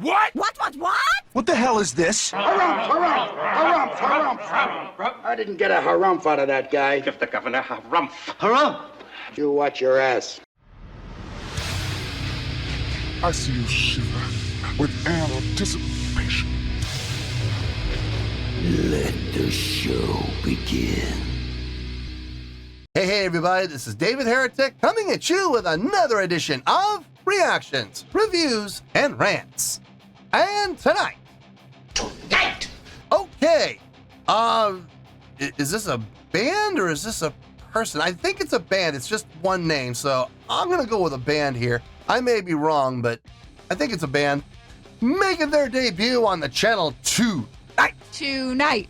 What? What? What the hell is this? Harumph. I didn't get a harumph out of that guy. Give the governor harumph. Harumph! You watch your ass. I see you shiver with anticipation. Let the show begin. Hey everybody, this is David Heretic coming at you with another edition of Reactions, Reviews, and Rants. And tonight. Okay. Is this a band or is this a person? I think it's a band. It's just one name, so I'm gonna go with a band here. I may be wrong, but I think it's a band making their debut on the channel tonight.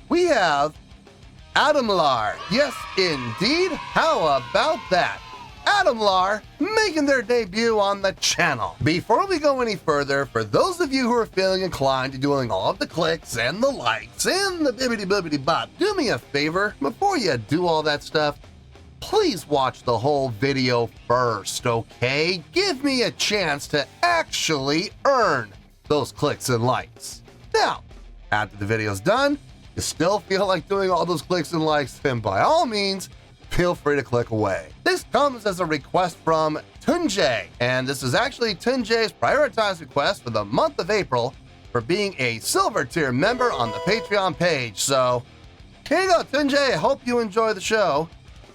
We have Adamlar. Yes, indeed. How about that? Adamlar making their debut on the channel. Before we go any further, for those of you who are feeling inclined to doing all of the clicks and the likes and the bibbidi-bibbidi-bop, do me a favor, before you do all that stuff, please watch the whole video first, okay? Give me a chance to actually earn those clicks and likes. Now, after the video's done, you still feel like doing all those clicks and likes, then by all means, feel free to click away. This comes as a request from Tunjay, and this is actually Tunjay's prioritized request for the month of April for being a silver tier member on the Patreon page. So, here you go, Tunjay. I hope you enjoy the show.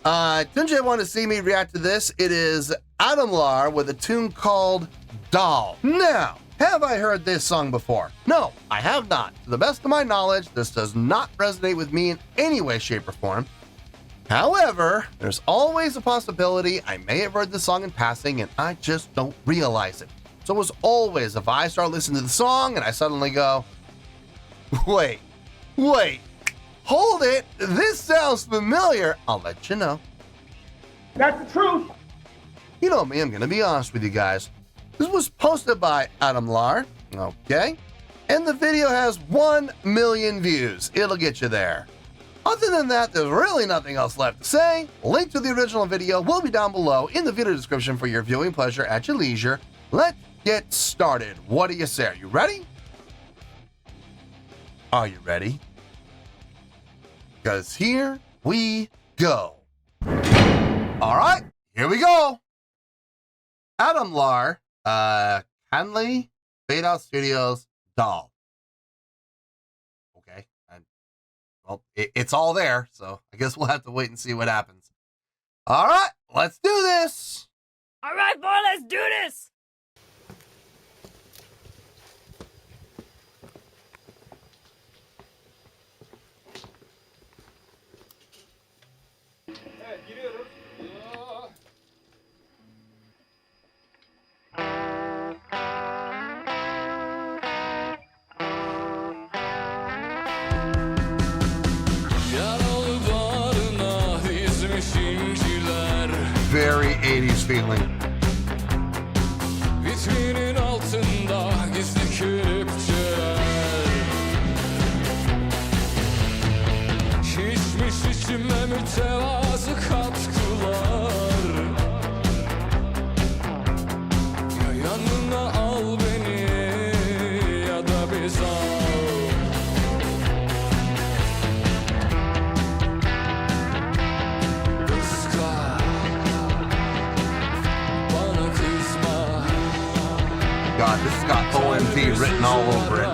Tunjay wanted to see me react to this. It is Adamlar with a tune called Doll. Now, have I heard this song before? No, I have not. To the best of my knowledge, this does not resonate with me in any way, shape, or form. However, there's always a possibility I may have heard the song in passing and I just don't realize it. So as always, if I start listening to the song and I suddenly go, wait, hold it, this sounds familiar, I'll let you know. That's the truth. You know me, I'm gonna be honest with you guys. This was posted by Adamlar, okay? And the video has 1 million views. It'll get you there. Other than that, there's really nothing else left to say. Link to the original video will be down below in the video description for your viewing pleasure at your leisure. Let's get started. What do you say? Are you ready? Are you ready? Because here we go. All right, here we go. Adamlar, Hanley, Fade Out Studios, Doll. Okay, well, it's all there, so I guess we'll have to wait and see what happens. All right, let's do this. All right, boy, let's do this. Evet, giriyoruz. Very 80s feeling. Vitrinin altında gizli kelepçeler, şişmiş içime mütevazı katkılar. Ya yanına al beni ya da biz al. God, this has got OMG written all over it.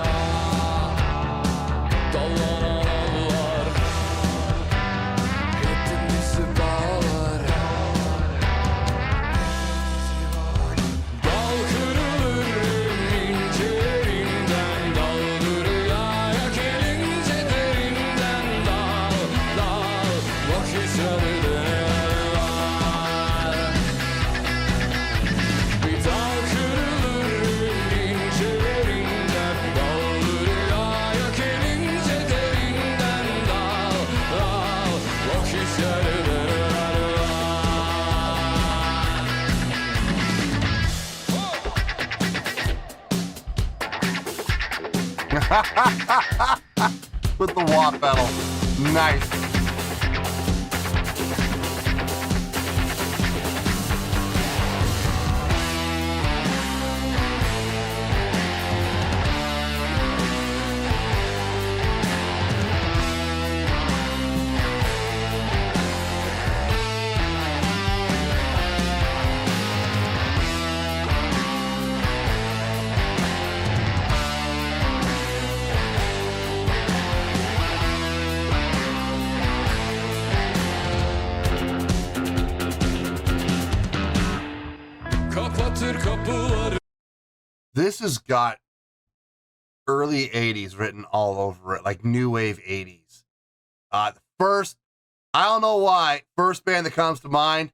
With the wah pedal. Nice. This has got early 80s written all over it, like new wave 80s. First, I don't know why, first band that comes to mind,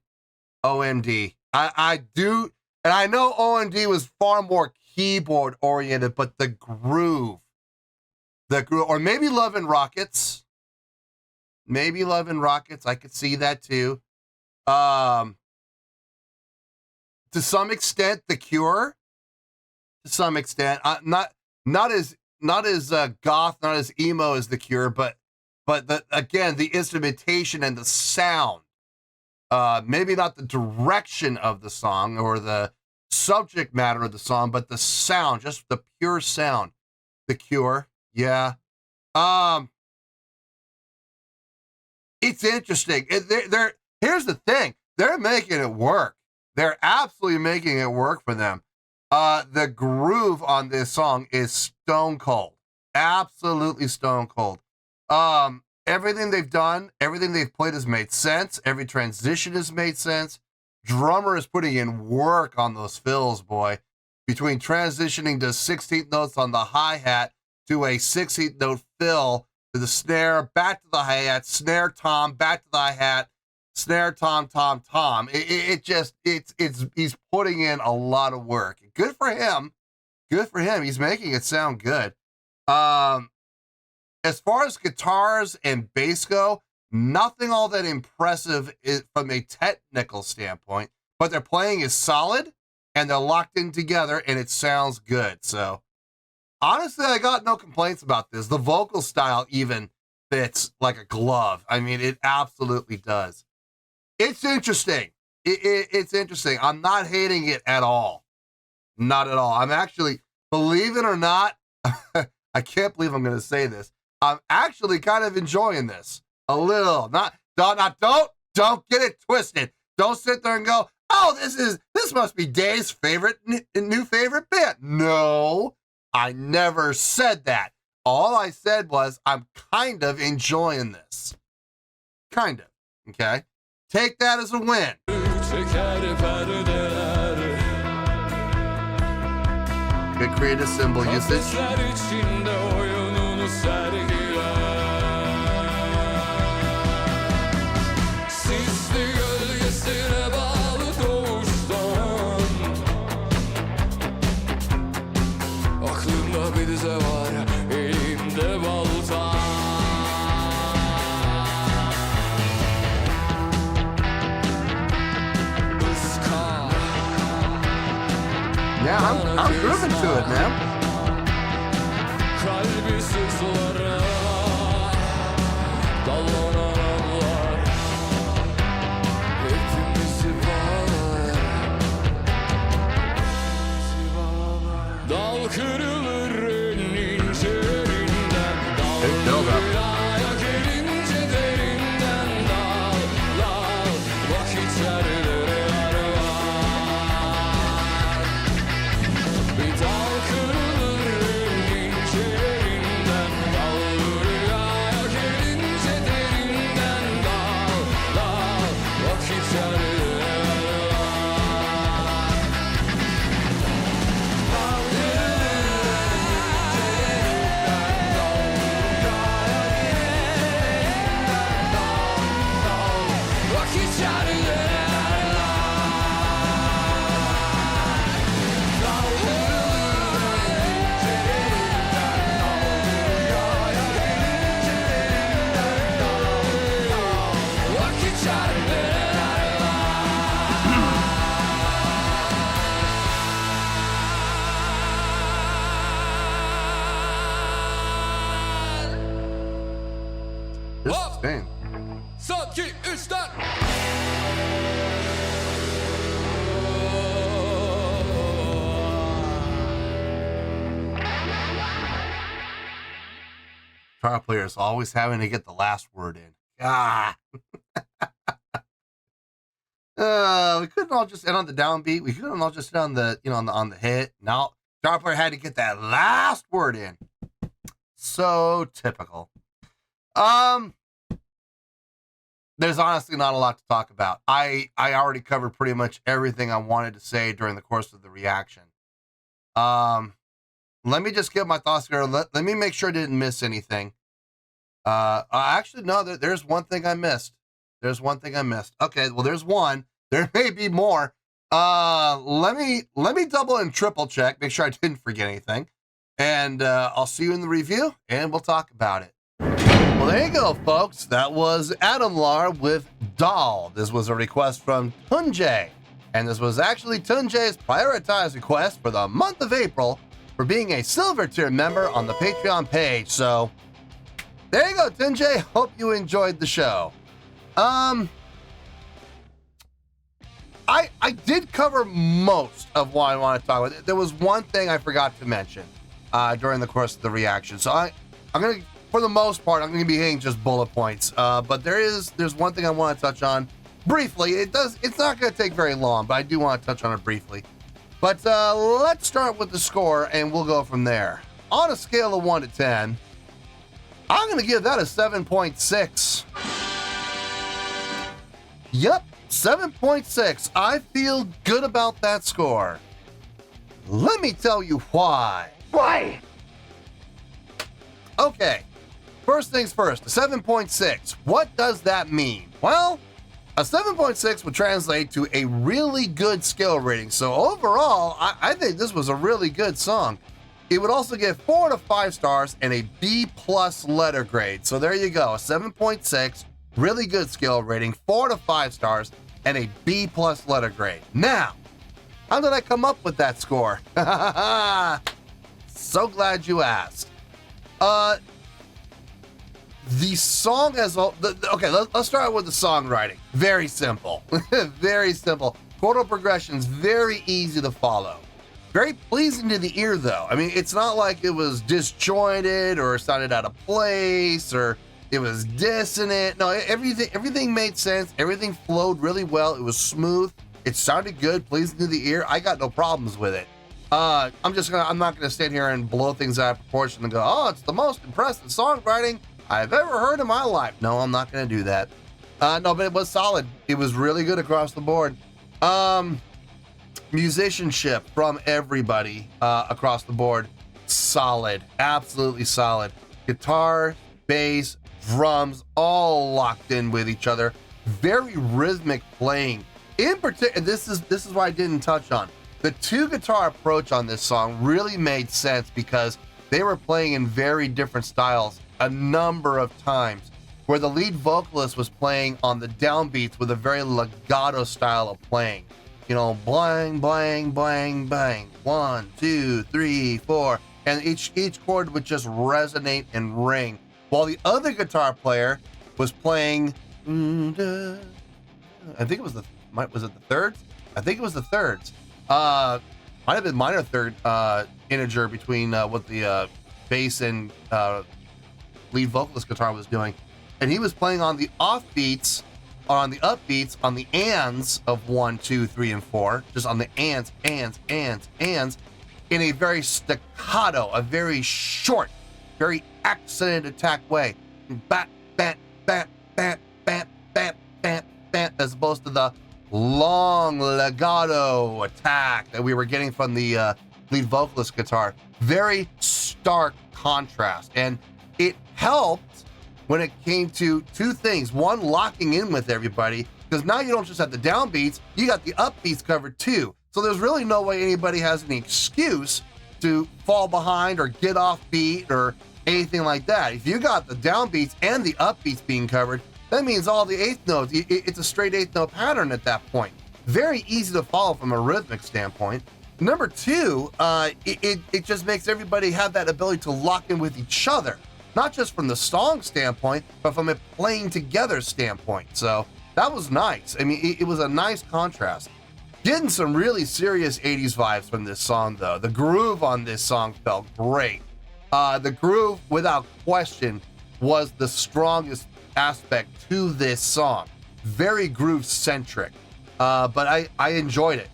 OMD. I do, and I know OMD was far more keyboard oriented, but the groove, or maybe Love and Rockets. Maybe Love and Rockets, I could see that too. To some extent, The Cure. To some extent, not as goth, not as emo as The Cure, but again, the instrumentation and the sound. Maybe not the direction of the song or the subject matter of the song, but the sound, just the pure sound. The Cure, yeah. It's interesting. Here's the thing. They're making it work. They're absolutely making it work for them. The groove on this song is stone cold. Absolutely stone cold. Everything they've done, everything they've played has made sense. Every transition has made sense. Drummer is putting in work on those fills, boy. Between transitioning to 16th notes on the hi-hat to a 16th note fill to the snare, back to the hi-hat, snare tom, back to the hi-hat, snare tom, tom, tom. He's putting in a lot of work. Good for him. Good for him. He's making it sound good. As far as guitars and bass go, nothing all that impressive from a technical standpoint, but their playing is solid and they're locked in together and it sounds good. So honestly, I got no complaints about this. The vocal style even fits like a glove. I mean, it absolutely does. It's interesting. It's interesting. I'm not hating it at all. Not at all. I'm actually, believe it or not, I can't believe I'm going to say this. I'm actually kind of enjoying this a little. Don't get it twisted. Don't sit there and go, oh, this must be Dave's new favorite band. No, I never said that. All I said was I'm kind of enjoying this. Kind of. Okay. Take that as a win. Good creative symbol usage. Aklımda bir dize var, elimde balta. Yeah, I'm grooving to it, man. Kalbi sızlara dallanan anlar hepimizi bağlar. Dal kırılır en ince yerinden, dal dünyaya gelince derinden dal vakit yerlere var. Bir dal kırılır en ince yerinden, dal dünyaya gelince derinden dal vakit yerlere var. This is Spain. Son, 2, 3, 4. Guitar players always having to get the last word in. Ah. We couldn't all just end on the downbeat. We couldn't all just end on the, on the hit. No, guitar player had to get that last word in. So typical. There's honestly not a lot to talk about. I already covered pretty much everything I wanted to say during the course of the reaction. Let me just get my thoughts here. Let me make sure I didn't miss anything. Actually, no, there's one thing I missed. There's one thing I missed. Okay, well, there's one. There may be more. Let me double and triple check, make sure I didn't forget anything. And I'll see you in the review, and we'll talk about it. Well, there you go, folks. That was Adamlar with Doll. This was a request from Tunjay. And this was actually Tunjay's prioritized request for the month of April for being a silver tier member on the Patreon page. So there you go, Tunjay. Hope you enjoyed the show. I did cover most of what I want to talk about. There was one thing I forgot to mention during the course of the reaction. So I'm going to, for the most part, I'm going to be hitting just bullet points. But there's one thing I want to touch on briefly. It's not going to take very long, but I do want to touch on it briefly. But let's start with the score, and we'll go from there. On a scale of 1 to 10, I'm going to give that a 7.6. Yep, 7.6. I feel good about that score. Let me tell you why. Why? Okay, first things first, a 7.6. What does that mean? Well, a 7.6 would translate to a really good skill rating. So overall, I think this was a really good song. It would also get 4 to 5 stars and a B+ letter grade. So there you go, a 7.6, really good skill rating, 4 to 5 stars, and a B+ letter grade. Now, how did I come up with that score? So glad you asked. The song as well. Okay, let's start with the songwriting. Very simple. Very simple. Chordal progressions, very easy to follow. Very pleasing to the ear, though. I mean, it's not like it was disjointed or sounded out of place or it was dissonant. No, everything made sense. Everything flowed really well. It was smooth. It sounded good, pleasing to the ear. I got no problems with it. I'm not gonna stand here and blow things out of proportion and go, oh, it's the most impressive songwriting I've ever heard in my life. No, I'm not gonna do that. No, but it was solid. It was really good across the board. Musicianship from everybody across the board, solid, absolutely solid. Guitar, bass, drums, all locked in with each other. Very rhythmic playing. In particular, this is what I didn't touch on. The 2 guitar approach on this song really made sense because they were playing in very different styles a number of times, where the lead vocalist was playing on the downbeats with a very legato style of playing. You know, blang, blang, blang, bang, 1, 2, 3, 4, and each chord would just resonate and ring, while the other guitar player was playing, I think it was was it the thirds? I think it was the thirds. Might have been minor third integer between what the bass and lead vocalist guitar was doing, and he was playing on the offbeats, or on the upbeats, on the ands of 1, 2, 3, and 4, just on the ands, in a very staccato, a very short, very accented attack way, bat, bat, bat, bat, bat, bat, bat, bat, as opposed to the long legato attack that we were getting from the lead vocalist guitar. Very stark contrast, and it helped when it came to 2 things. One, locking in with everybody, because now you don't just have the downbeats, you got the upbeats covered too. So there's really no way anybody has any excuse to fall behind or get off beat or anything like that. If you got the downbeats and the upbeats being covered, that means all the 8th notes, it's a straight 8th note pattern at that point. Very easy to follow from a rhythmic standpoint. Number 2, it just makes everybody have that ability to lock in with each other, not just from the song standpoint, but from a playing together standpoint. So that was nice. I mean, it was a nice contrast. Getting some really serious 80s vibes from this song, though. The groove on this song felt great. The groove, without question, was the strongest aspect to this song. Very groove-centric. But I enjoyed it.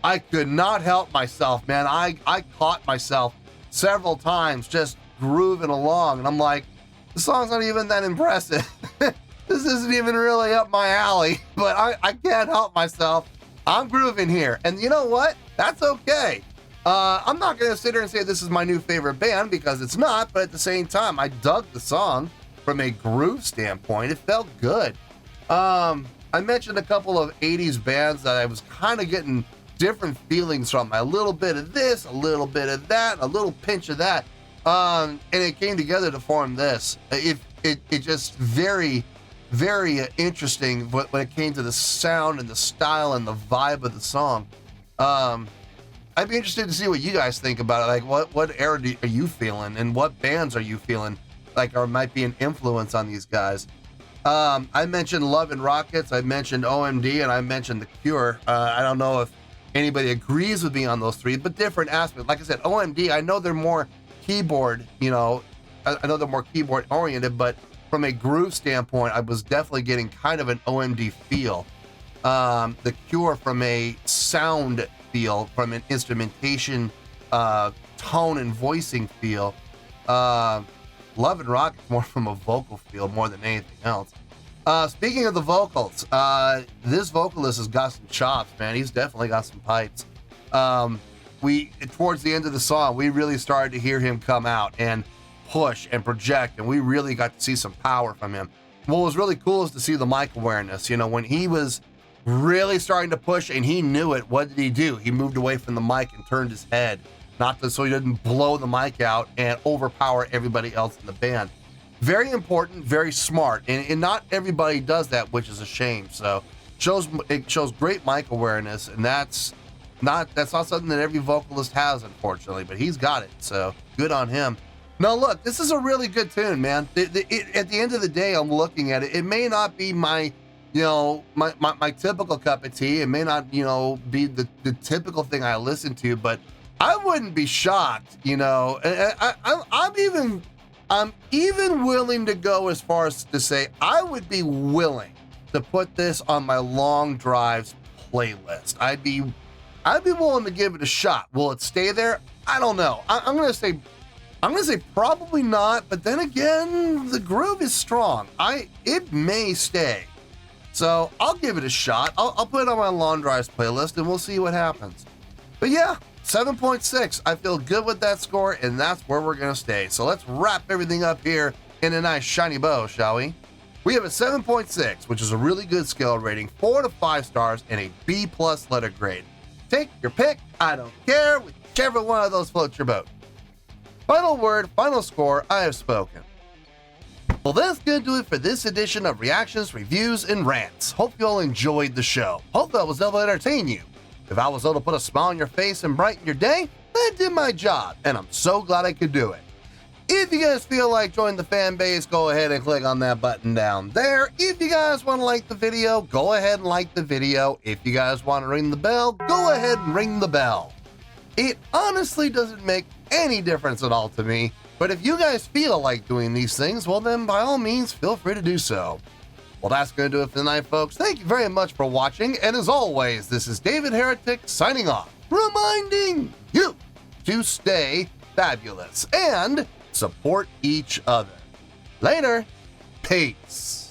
I could not help myself, man. I caught myself several times just grooving along, and I'm like, the song's not even that impressive. This isn't even really up my alley, but I can't help myself. I'm grooving here, and you know what? That's okay. I'm not going to sit here and say this is my new favorite band because it's not, but at the same time, I dug the song from a groove standpoint. It felt good. I mentioned a couple of 80s bands that I was kind of getting different feelings from. A little bit of this, a little bit of that, a little pinch of that. And it came together to form this. It just very, very interesting when it came to the sound and the style and the vibe of the song. I'd be interested to see what you guys think about it. Like, what era are you feeling, and what bands are you feeling like or might be an influence on these guys? I mentioned Love and Rockets, I mentioned OMD, and I mentioned The Cure. I don't know if anybody agrees with me on those three, but different aspects. Like I said, OMD, I know they're more keyboard, you know, I know they're more keyboard oriented, but from a groove standpoint, I was definitely getting kind of an OMD feel. The Cure from a sound feel, from an instrumentation, tone and voicing feel. Love and Rockets more from a vocal feel more than anything else. Speaking of the vocals, this vocalist has got some chops, man. He's definitely got some pipes. Towards the end of the song, we really started to hear him come out and push and project, and we really got to see some power from him. What was really cool is to see the mic awareness. You know, when he was really starting to push and he knew it, what did he do? He moved away from the mic and turned his head, so he didn't blow the mic out and overpower everybody else in the band. Very important, very smart, and not everybody does that, which is a shame. So it shows great mic awareness, and that's not something that every vocalist has, unfortunately, but he's got it, so good on him. Now look, this is a really good tune, man. At the end of the day, I'm looking at it. It may not be my typical cup of tea. It may not, be the typical thing I listen to, but I wouldn't be shocked, I'm even willing to go as far as to say I would be willing to put this on my long drives playlist. I'd be willing to give it a shot. Will it stay there? I don't know. I'm gonna say probably not, but then again, the groove is strong. It may stay. So I'll give it a shot. I'll put it on my long drives playlist and we'll see what happens. But yeah, 7.6. I feel good with that score, and that's where we're going to stay. So let's wrap everything up here in a nice shiny bow, shall we? We have a 7.6, which is a really good scale rating, 4 to 5 stars, and a B+ letter grade. Take your pick. I don't care. Whichever one of those floats your boat. Final word, final score, I have spoken. Well, that's going to do it for this edition of Reactions, Reviews, and Rants. Hope you all enjoyed the show. Hope I was able to entertain you. If I was able to put a smile on your face and brighten your day, I did my job, and I'm so glad I could do it. If you guys feel like joining the fan base, go ahead and click on that button down there. If you guys want to like the video, go ahead and like the video. If you guys want to ring the bell, go ahead and ring the bell. It honestly doesn't make any difference at all to me, but if you guys feel like doing these things, well then by all means, feel free to do so. Well, that's going to do it for tonight, folks. Thank you very much for watching, and as always, this is David Heretic signing off, reminding you to stay fabulous and support each other. Later. Peace.